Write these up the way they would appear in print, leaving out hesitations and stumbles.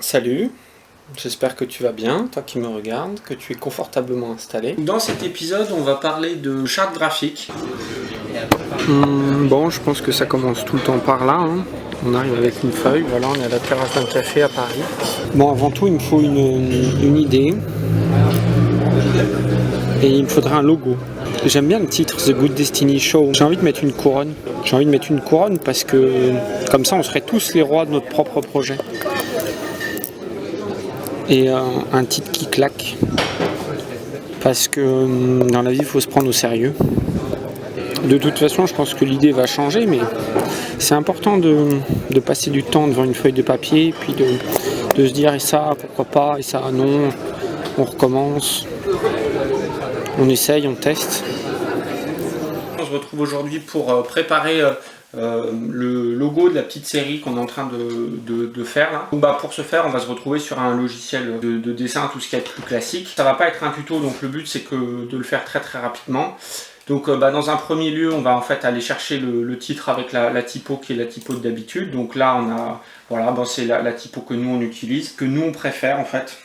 Salut, j'espère que tu vas bien, toi qui me regardes, que tu es confortablement installé. Dans cet épisode, on va parler de charte graphique. Bon, je pense que ça commence tout le temps par là. On arrive avec une feuille, voilà, on est à la terrasse d'un café à Paris. Bon, avant tout, il me faut une idée. Et il me faudra un logo. J'aime bien le titre The Good Destiny Show. J'ai envie de mettre une couronne. J'ai envie de mettre une couronne parce que comme ça on serait tous les rois de notre propre projet. Et un titre qui claque. Parce que dans la vie il faut se prendre au sérieux. De toute façon je pense que l'idée va changer, mais c'est important de passer du temps devant une feuille de papier, puis de se dire et ça pourquoi pas, et ça non, on recommence. On essaye, on teste. On se retrouve aujourd'hui pour préparer le logo de la petite série qu'on est en train de faire là. Donc, pour ce faire, on va se retrouver sur un logiciel de dessin, tout ce qui est plus classique. Ça va pas être un tuto, donc le but c'est de le faire très rapidement. Donc dans un premier lieu, on va en fait aller chercher le titre avec la typo qui est la typo d'habitude. Donc là, on a voilà, c'est la typo que nous on utilise, que nous on préfère en fait.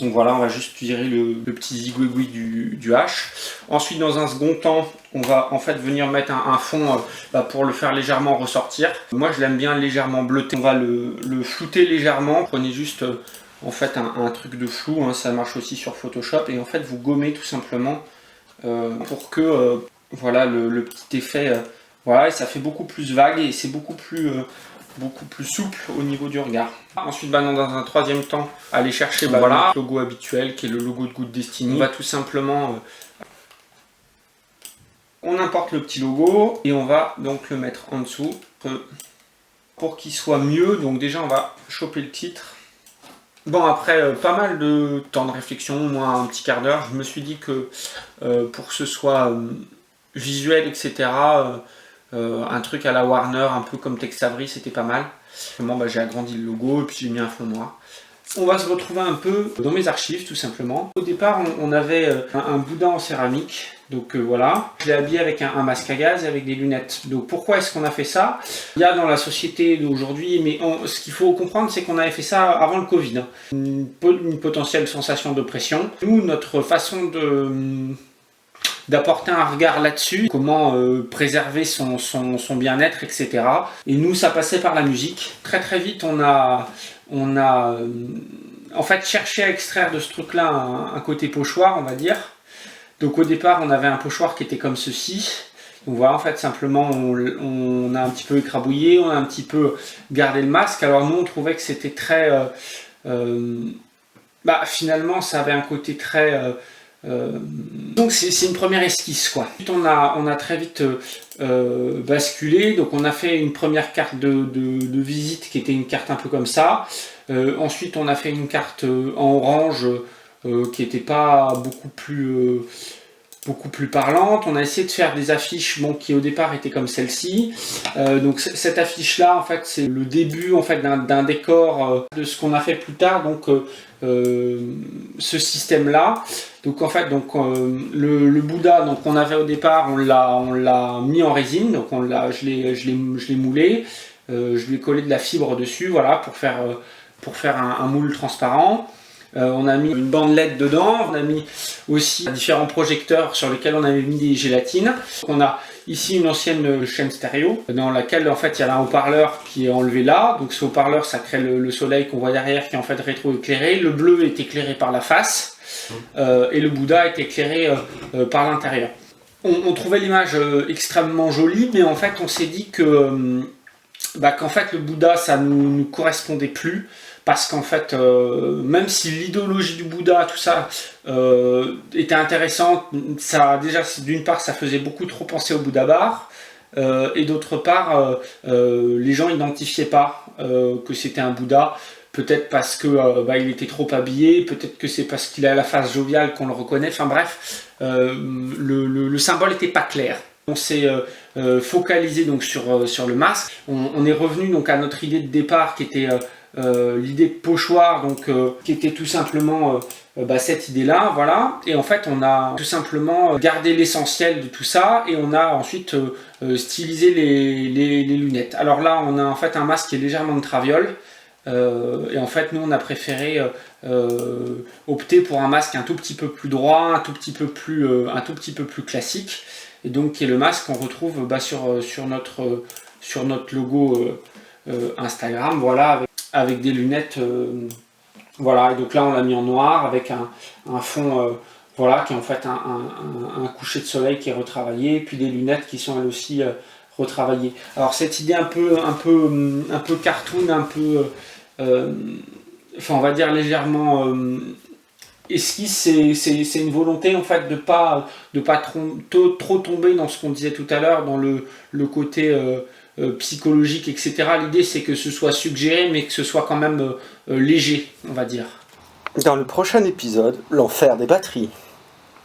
Donc voilà, on va juste virer le petit zigouigoui du H. Ensuite, dans un second temps, on va en fait venir mettre un fond pour le faire légèrement ressortir. Moi, je l'aime bien légèrement bleuté. On va le flouter légèrement. Prenez juste en fait un truc de flou, ça marche aussi sur Photoshop. Et en fait, vous gommez tout simplement pour que voilà le petit effet. Voilà, et ça fait beaucoup plus vague et c'est beaucoup plus souple au niveau du regard. Ensuite, dans un troisième temps, aller chercher voilà, le logo habituel qui est le logo de Good Destiny. On va tout simplement on importe le petit logo et on va donc le mettre en dessous pour qu'il soit mieux. Donc déjà on va choper le titre. Bon, après pas mal de temps de réflexion, moi un petit quart d'heure, je me suis dit que pour que ce soit visuel, etc., un truc à la Warner, un peu comme Tex Avery, c'était pas mal. J'ai agrandi le logo et puis j'ai mis un fond noir. On va se retrouver un peu dans mes archives tout simplement. Au départ on avait un Bouddha en céramique, donc voilà. Je l'ai habillé avec un masque à gaz et avec des lunettes. Donc pourquoi est-ce qu'on a fait ça? Il y a dans la société d'aujourd'hui, mais ce qu'il faut comprendre c'est qu'on avait fait ça avant le Covid. Une potentielle sensation d'oppression. Nous, notre façon d'apporter un regard là-dessus, comment préserver son bien-être, etc. Et nous, ça passait par la musique. Très vite, on a en fait cherché à extraire de ce truc-là un côté pochoir, on va dire. Donc au départ, on avait un pochoir qui était comme ceci. Donc voilà, en fait, simplement, on a un petit peu écrabouillé, on a un petit peu gardé le masque. Alors nous, on trouvait que c'était très... finalement, ça avait un côté très... donc c'est une première esquisse quoi. Ensuite on a très vite basculé, donc on a fait une première carte de visite qui était une carte un peu comme ça. Ensuite on a fait une carte en orange qui n'était pas beaucoup plus parlante. On a essayé de faire des affiches qui au départ étaient comme celle-ci. Donc cette affiche là en fait c'est le début en fait d'un décor de ce qu'on a fait plus tard, donc ce système là. Donc en fait le Bouddha donc on avait au départ on l'a mis en résine, donc je l'ai moulé, je lui ai collé de la fibre dessus, voilà, pour faire un moule transparent. On a mis une bande LED dedans, on a mis aussi différents projecteurs sur lesquels on avait mis des gélatines. On a ici une ancienne chaîne stéréo dans laquelle en fait il y a un haut-parleur qui est enlevé là, donc ce haut-parleur ça crée le soleil qu'on voit derrière qui est en fait rétro-éclairé. Le bleu est éclairé par la face et le Bouddha est éclairé par l'intérieur. On trouvait l'image extrêmement jolie, mais en fait on s'est dit que qu'en fait le Bouddha ça nous correspondait plus. Parce qu'en fait, même si l'idéologie du Bouddha, tout ça, était intéressante, ça, déjà, d'une part, ça faisait beaucoup trop penser au Bouddha bar, et d'autre part, les gens n'identifiaient pas que c'était un Bouddha, peut-être parce que il était trop habillé, peut-être que c'est parce qu'il a la face joviale qu'on le reconnaît, enfin bref, le symbole n'était pas clair. On s'est focalisé donc sur le masque. On est revenu donc à notre idée de départ qui était... l'idée de pochoir, donc qui était tout simplement cette idée là, voilà. Et en fait on a tout simplement gardé l'essentiel de tout ça et on a ensuite stylisé les lunettes. Alors là on a en fait un masque qui est légèrement de traviole, Et en fait, nous, on a préféré opter pour un masque un tout petit peu plus droit, un tout petit peu plus classique. Et donc, qui est le masque qu'on retrouve sur notre logo Instagram, voilà, avec des lunettes. Voilà, et donc là, on l'a mis en noir avec un fond, voilà, qui est en fait un coucher de soleil qui est retravaillé, puis des lunettes qui sont elles aussi retravaillées. Alors cette idée un peu cartoon, enfin on va dire légèrement esquisse, c'est une volonté en fait de pas trop tomber dans ce qu'on disait tout à l'heure, dans le côté psychologique, etc. L'idée c'est que ce soit suggéré, mais que ce soit quand même léger, on va dire. Dans le prochain épisode, l'enfer des batteries.